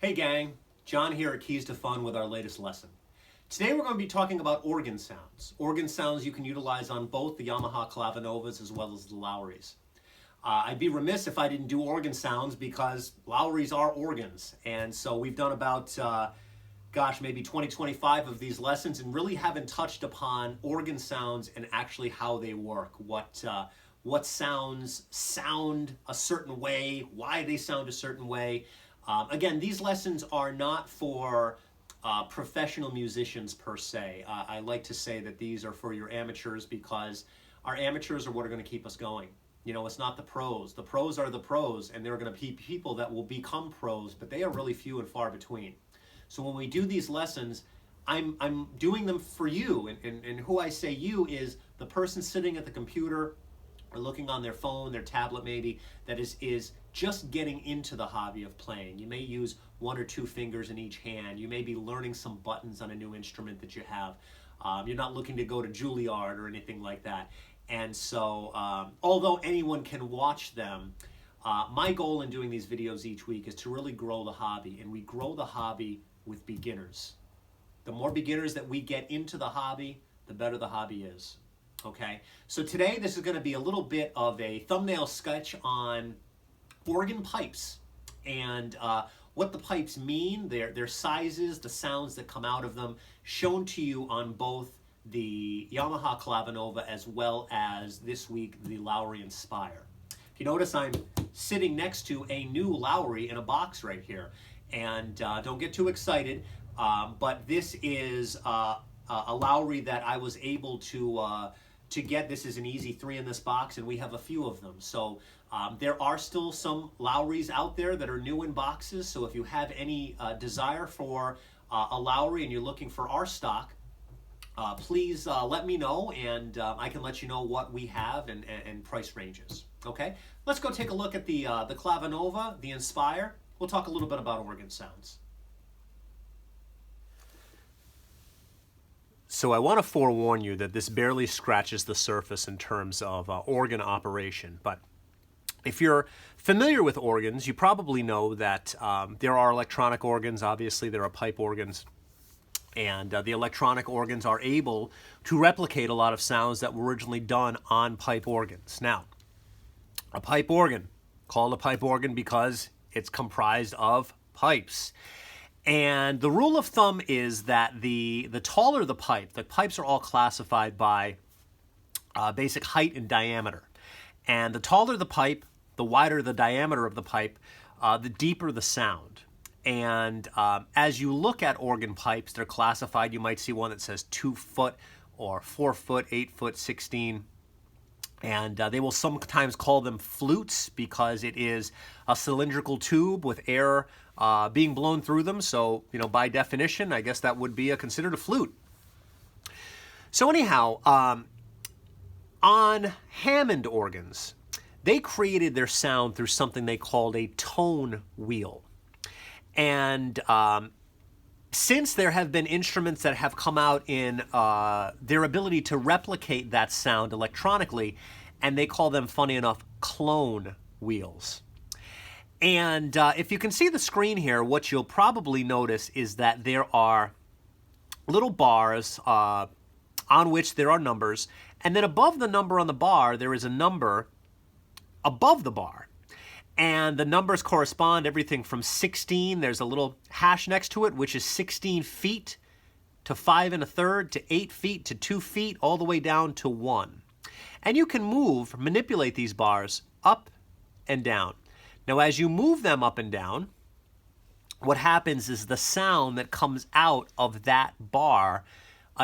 Hey gang, John here at Keys to Fun with our latest lesson. Today we're going to be talking about organ sounds. Organ sounds you can utilize on both the Yamaha Clavinovas as well as the Lowrys. I'd be remiss if I didn't do organ sounds because Lowrys are organs. And so we've done about, maybe 20-25 of these lessons and really haven't touched upon organ sounds and actually how they work. What sounds sound a certain way, why they sound a certain way. Again, these lessons are not for professional musicians per se. I like to say that these are for your amateurs because our amateurs are what are going to keep us going. You know, it's not the pros. The pros are the pros, and there are going to be people that will become pros, but they are really few and far between. So when we do these lessons, I'm doing them for you, and who I say you is the person sitting at the computer or looking on their phone, their tablet maybe, that is just getting into the hobby of playing. You may use one or two fingers in each hand. You may be learning some buttons on a new instrument that you have. You're not looking to go to Juilliard or anything like that. And so, although anyone can watch them, my goal in doing these videos each week is to really grow the hobby, and we grow the hobby with beginners. The more beginners that we get into the hobby, the better the hobby is. Okay, so today this is going to be a little bit of a thumbnail sketch on organ pipes and what the pipes mean, their sizes, the sounds that come out of them, shown to you on both the Yamaha Clavinova as well as this week the Lowry Inspire. If you notice, I'm sitting next to a new Lowry in a box right here, and don't get too excited, but this is a Lowry that I was able to get. This is an easy 3 in this box, and we have a few of them. So there are still some Lowrys out there that are new in boxes. So if you have any desire for a Lowry and you're looking for our stock, please let me know, and I can let you know what we have and price ranges. Okay, let's go take a look at the Clavinova, the Inspire. We'll talk a little bit about organ sounds. So I want to forewarn you that this barely scratches the surface in terms of organ operation. But if you're familiar with organs, you probably know that there are electronic organs. Obviously, there are pipe organs. And the electronic organs are able to replicate a lot of sounds that were originally done on pipe organs. Now, a pipe organ, called a pipe organ because it's comprised of pipes. And the rule of thumb is that the taller the pipes are all classified by basic height and diameter. And the taller the pipe, the wider the diameter of the pipe, the deeper the sound. And as you look at organ pipes, they're classified. You might see one that says 2 foot or 4 foot, 8 foot, 16. And they will sometimes call them flutes because it is a cylindrical tube with air being blown through them. So, you know, by definition, I guess that would be considered a flute. So anyhow, on Hammond organs, they created their sound through something they called a tone wheel. And since there have been instruments that have come out in their ability to replicate that sound electronically, and they call them, funny enough, clone wheels. And if you can see the screen here, what you'll probably notice is that there are little bars on which there are numbers, and then above the number on the bar, there is a number above the bar. And the numbers correspond everything from 16, there's a little hash next to it, which is 16 feet to 5 1/3 to 8 feet to 2 feet, all the way down to 1. And you can manipulate these bars up and down. Now, as you move them up and down, what happens is the sound that comes out of that bar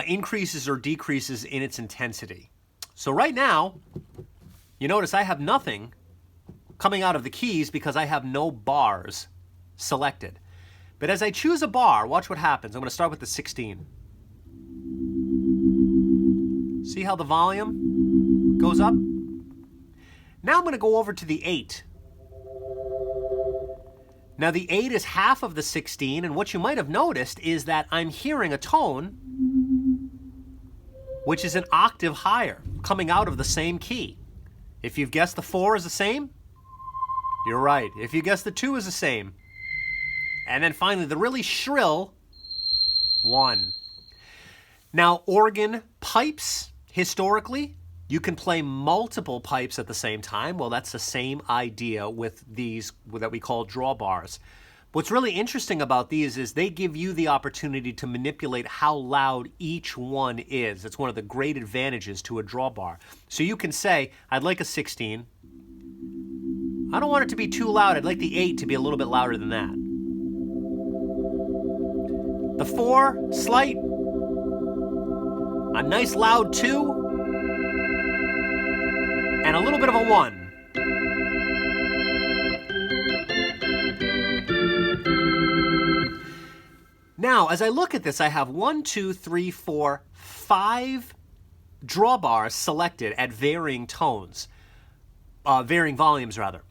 increases or decreases in its intensity. So right now, you notice I have nothing coming out of the keys because I have no bars selected. But as I choose a bar, watch what happens. I'm going to start with the 16. See how the volume goes up? Now I'm going to go over to the 8. Now the 8 is half of the 16, and what you might have noticed is that I'm hearing a tone which is an octave higher, coming out of the same key. If you've guessed the 4 is the same, you're right. If you guessed the 2 is the same, And then finally, the really shrill 1. Now, organ pipes, historically, you can play multiple pipes at the same time. Well, that's the same idea with these that we call drawbars. What's really interesting about these is they give you the opportunity to manipulate how loud each one is. It's one of the great advantages to a drawbar. So you can say, I'd like a 16. I don't want it to be too loud. I'd like the 8 to be a little bit louder than that. The 4, slight. A nice loud 2. And a little bit of a 1. Now, as I look at this, I have 1, 2, 3, 4, 5 drawbars selected at varying tones, varying volumes rather.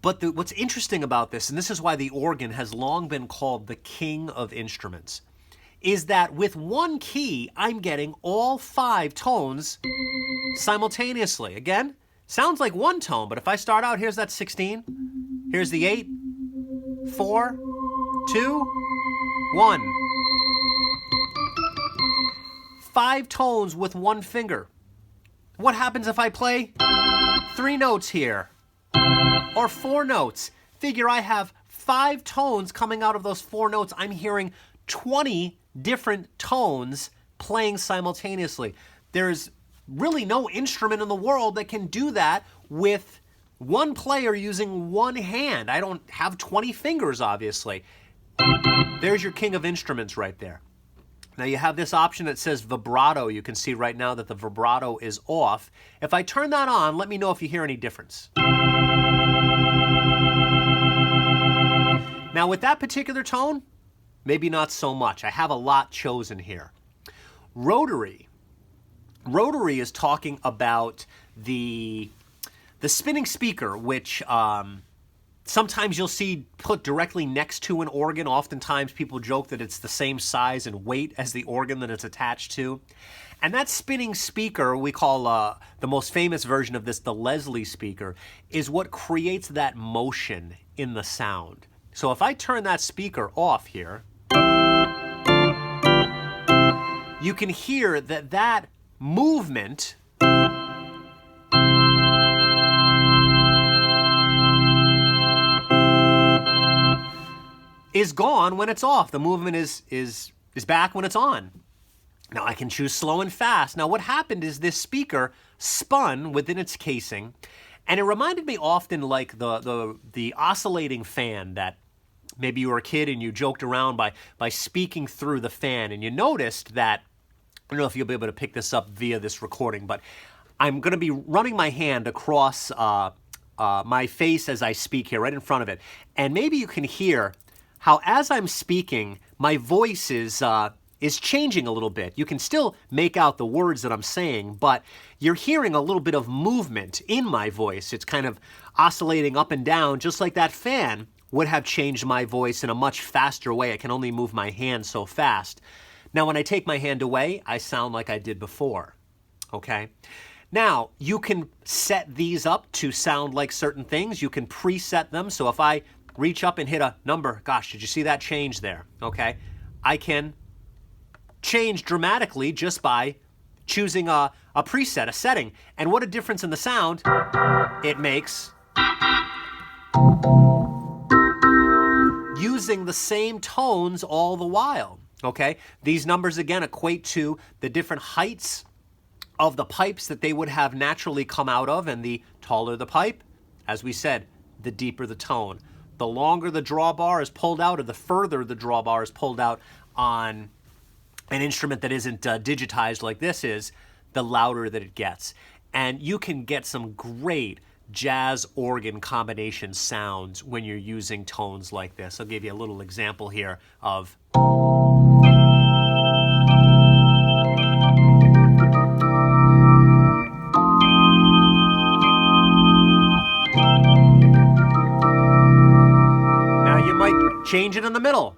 But what's interesting about this, and this is why the organ has long been called the king of instruments, is that with one key, I'm getting all 5 tones simultaneously. Again, sounds like one tone, but if I start out, here's that 16, here's the 8, 4, 2, 1. 5 tones with one finger. What happens if I play 3 notes here? Or 4 notes? Figure I have 5 tones coming out of those 4 notes. I'm hearing 20 different tones playing simultaneously. There's really no instrument in the world that can do that with one player using one hand. I don't have 20 fingers, obviously. There's your king of instruments right there. Now you have this option that says vibrato. You can see right now that the vibrato is off. If I turn that on, let me know if you hear any difference. Now with that particular tone, maybe not so much. I have a lot chosen here. Rotary. Rotary is talking about the spinning speaker, which sometimes you'll see put directly next to an organ. Oftentimes people joke that it's the same size and weight as the organ that it's attached to. And that spinning speaker, we call the most famous version of this, the Leslie speaker, is what creates that motion in the sound. So if I turn that speaker off here, you can hear that movement is gone when it's off. The movement is back when it's on. Now I can choose slow and fast. Now what happened is this speaker spun within its casing, and it reminded me often like the oscillating fan that maybe you were a kid and you joked around by speaking through the fan, and you noticed that, I don't know if you'll be able to pick this up via this recording, but I'm going to be running my hand across my face as I speak here, right in front of it. And maybe you can hear how as I'm speaking, my voice is changing a little bit. You can still make out the words that I'm saying, but you're hearing a little bit of movement in my voice. It's kind of oscillating up and down, just like that fan would have changed my voice in a much faster way. I can only move my hand so fast. Now, when I take my hand away, I sound like I did before, okay? Now, you can set these up to sound like certain things. You can preset them. So if I reach up and hit a number, gosh, did you see that change there? Okay, I can change dramatically just by choosing a preset, a setting. And what a difference in the sound it makes using the same tones all the while. Okay, these numbers again equate to the different heights of the pipes that they would have naturally come out of, and the taller the pipe, as we said, the deeper the tone. The longer the drawbar is pulled out, or the further the drawbar is pulled out on an instrument that isn't digitized like this is, the louder that it gets. And you can get some great jazz organ combination sounds when you're using tones like this. I'll give you a little example here of... Now you might change it in the middle.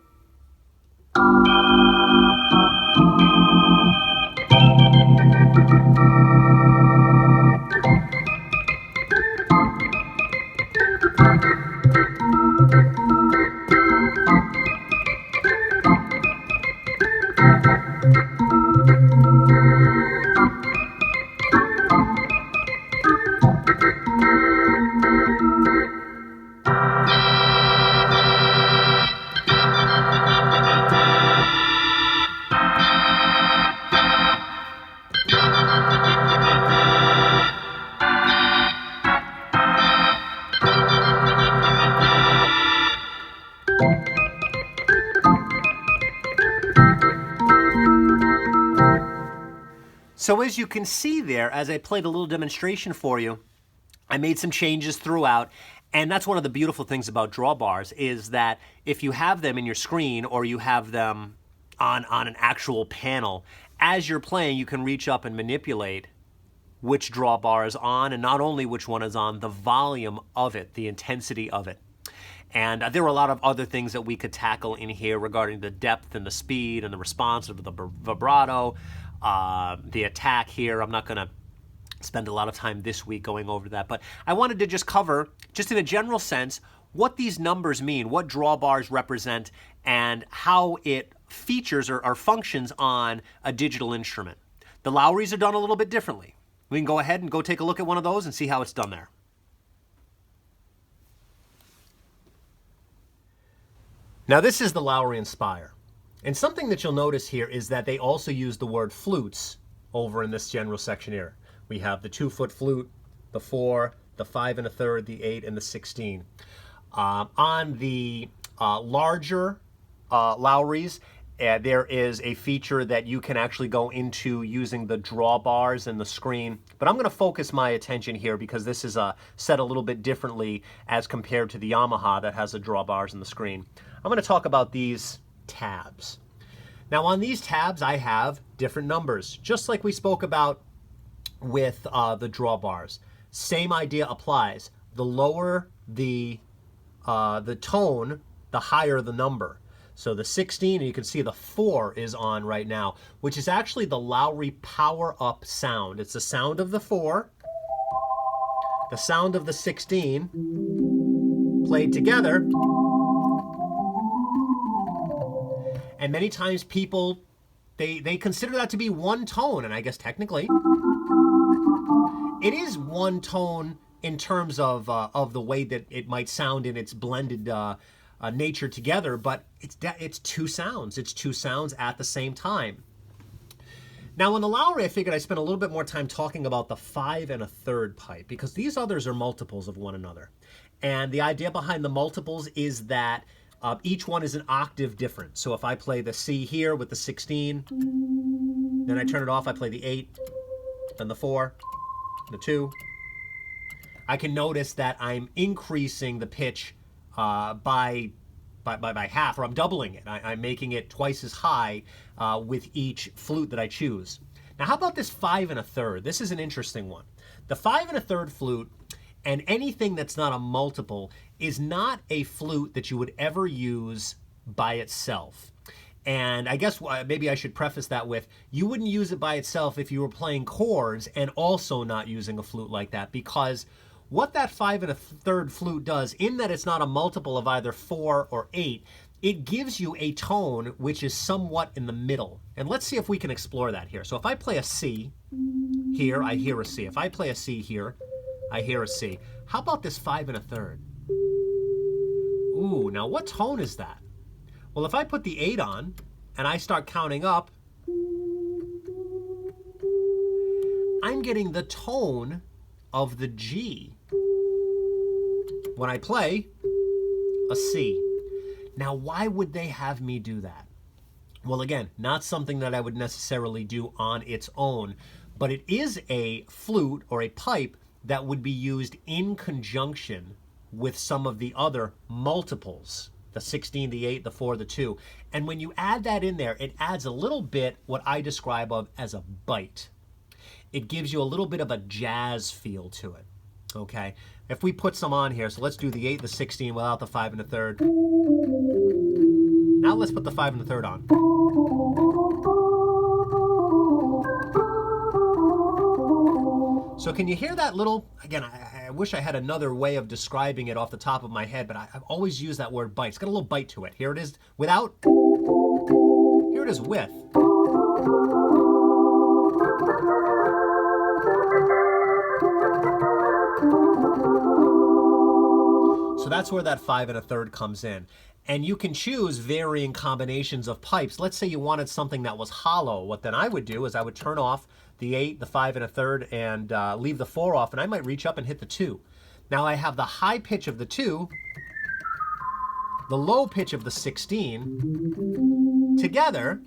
So as you can see there, as I played a little demonstration for you, I made some changes throughout, and that's one of the beautiful things about drawbars is that if you have them in your screen or you have them on an actual panel, as you're playing, you can reach up and manipulate which drawbar is on, and not only which one is on, the volume of it, the intensity of it. And there were a lot of other things that we could tackle in here regarding the depth and the speed and the response of the vibrato, the attack here. I'm not going to spend a lot of time this week going over that, but I wanted to just cover, just in a general sense, what these numbers mean, what drawbars represent, and how it features or functions on a digital instrument. The Lowrys are done a little bit differently. We can go ahead and go take a look at one of those and see how it's done there. Now this is the Lowry Inspire. And something that you'll notice here is that they also use the word flutes over in this general section here. We have the 2-foot flute, the 4, the 5 1/3, the 8, and the 16. On the larger Lowrys, there is a feature that you can actually go into using the drawbars and the screen. But I'm going to focus my attention here because this is set a little bit differently as compared to the Yamaha that has the drawbars and the screen. I'm going to talk about these tabs. Now on these tabs I have different numbers, just like we spoke about with the drawbars. Same idea applies. The lower the tone, the higher the number. So the 16, and you can see the 4 is on right now, which is actually the Lowry Power Up sound. It's the sound of the 4, the sound of the 16 played together. And many times people, they consider that to be one tone, and I guess technically it is one tone in terms of the way that it might sound in its blended nature together, but it's two sounds. It's two sounds at the same time. Now on the Lowry, I figured I'd spend a little bit more time talking about the 5 1/3 pipe, because these others are multiples of one another. And the idea behind the multiples is that each one is an octave different. So if I play the C here with the 16, then I turn it off, I play the 8, then the 4, the 2. I can notice that I'm increasing the pitch by half, or I'm doubling it. I'm making it twice as high with each flute that I choose. Now how about this 5 1/3? This is an interesting one. The 5 1/3 flute, and anything that's not a multiple, is not a flute that you would ever use by itself. And I guess maybe I should preface that with, you wouldn't use it by itself if you were playing chords and also not using a flute like that, because what that 5 1/3 flute does, in that it's not a multiple of either 4 or 8, it gives you a tone which is somewhat in the middle. And let's see if we can explore that here. So if I play a C here, I hear a C. If I play a C here, I hear a C. How about this 5 1/3? Ooh, now what tone is that? Well, if I put the 8 on and I start counting up, I'm getting the tone of the G when I play a C. Now, why would they have me do that? Well, again, not something that I would necessarily do on its own, but it is a flute or a pipe that would be used in conjunction with some of the other multiples, the 16, the 8, the 4, the 2. And when you add that in there, it adds a little bit what I describe as a bite. It gives you a little bit of a jazz feel to it, okay? If we put some on here, so let's do the 8, the 16 without the 5 1/3. Now let's put the 5 1/3 on. So can you hear that little, again, I wish I had another way of describing it off the top of my head, but I've always used that word bite. It's got a little bite to it. Here it is without, here it is with. So that's where that 5 1/3 comes in. And you can choose varying combinations of pipes. Let's say you wanted something that was hollow. What then I would do is I would turn off the 8, the 5 1/3, and leave the 4 off, and I might reach up and hit the 2. Now I have the high pitch of the 2 the low pitch of the 16 together.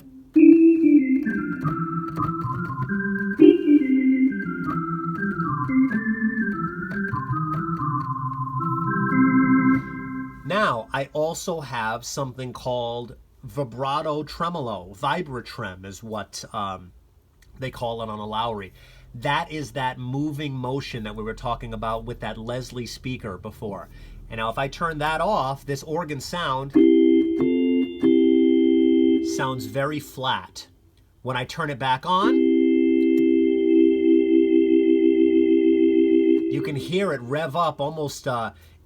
Now, I also have something called vibrato tremolo. Vibratrem is what they call it on a Lowry. That is that moving motion that we were talking about with that Leslie speaker before. And now if I turn that off, this organ sounds very flat. When I turn it back on, you can hear it rev up almost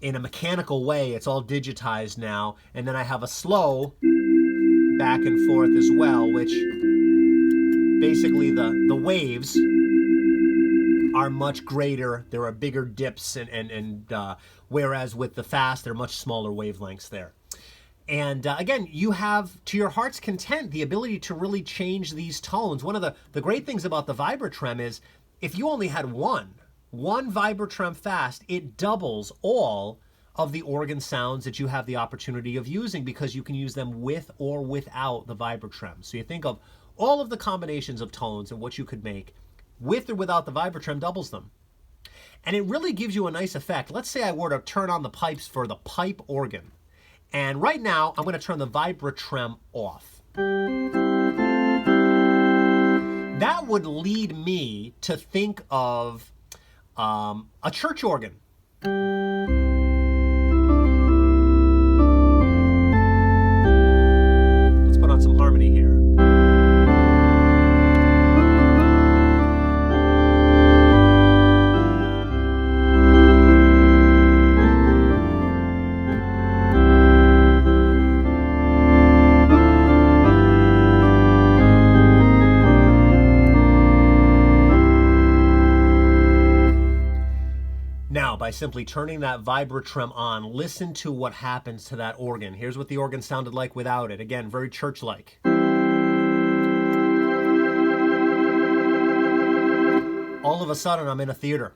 in a mechanical way. It's all digitized now. And then I have a slow back and forth as well, which basically the waves are much greater. There are bigger dips, and whereas with the fast, they're much smaller wavelengths there. And again, you have, to your heart's content, the ability to really change these tones. One of the great things about the Vibratrem is if you only had one Vibratrem fast, it doubles all of the organ sounds that you have the opportunity of using, because you can use them with or without the Vibratrem. So you think of all of the combinations of tones and what you could make with or without the Vibratrem doubles them. And it really gives you a nice effect. Let's say I were to turn on the pipes for the pipe organ. And right now, I'm going to turn the Vibratrem off. That would lead me to think of a church organ. Let's put on some harmony here. Now, by simply turning that Vibratrem on, listen to what happens to that organ. Here's what the organ sounded like without it. Again, very church-like. All of a sudden, I'm in a theater.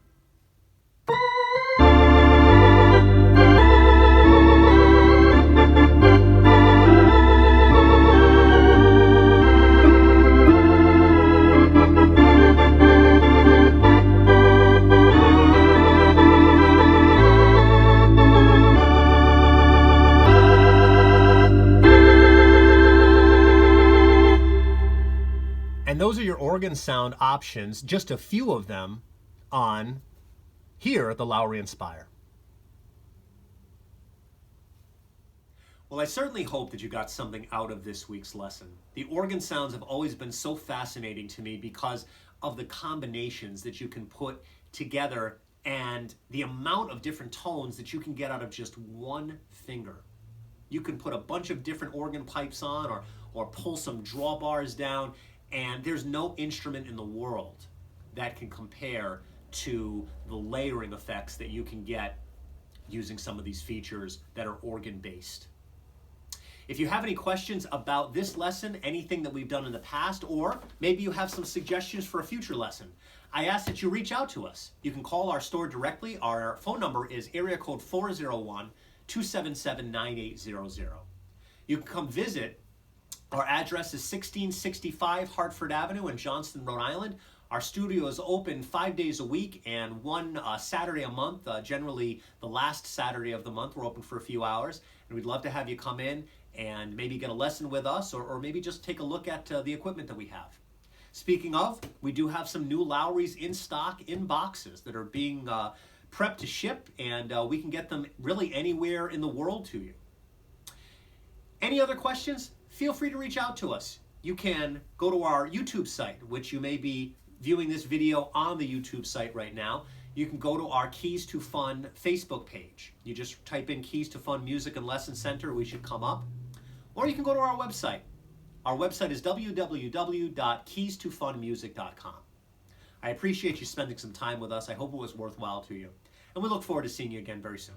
And those are your organ sound options, just a few of them on here at the Lowry Inspire. Well, I certainly hope that you got something out of this week's lesson. The organ sounds have always been so fascinating to me because of the combinations that you can put together and the amount of different tones that you can get out of just one finger. You can put a bunch of different organ pipes on or pull some drawbars down, and there's no instrument in the world that can compare to the layering effects that you can get using some of these features that are organ-based. If you have any questions about this lesson, anything that we've done in the past, or maybe you have some suggestions for a future lesson, I ask that you reach out to us. You can call our store directly. Our phone number is area code 401-277-9800. You can come visit. Our address is 1665 Hartford Avenue in Johnston, Rhode Island. Our studio is open 5 days a week and one Saturday a month, generally the last Saturday of the month. We're open for a few hours, and we'd love to have you come in and maybe get a lesson with us, or maybe just take a look at the equipment that we have. Speaking of, we do have some new Lowrys in stock in boxes that are being prepped to ship, and we can get them really anywhere in the world to you. Any other questions? Feel free to reach out to us. You can go to our YouTube site, which you may be viewing this video on the YouTube site right now. You can go to our Keys to Fun Facebook page. You just type in Keys to Fun Music and Lesson Center, we should come up. Or you can go to our website. Our website is www.keystofunmusic.com. I appreciate you spending some time with us. I hope it was worthwhile to you. And we look forward to seeing you again very soon.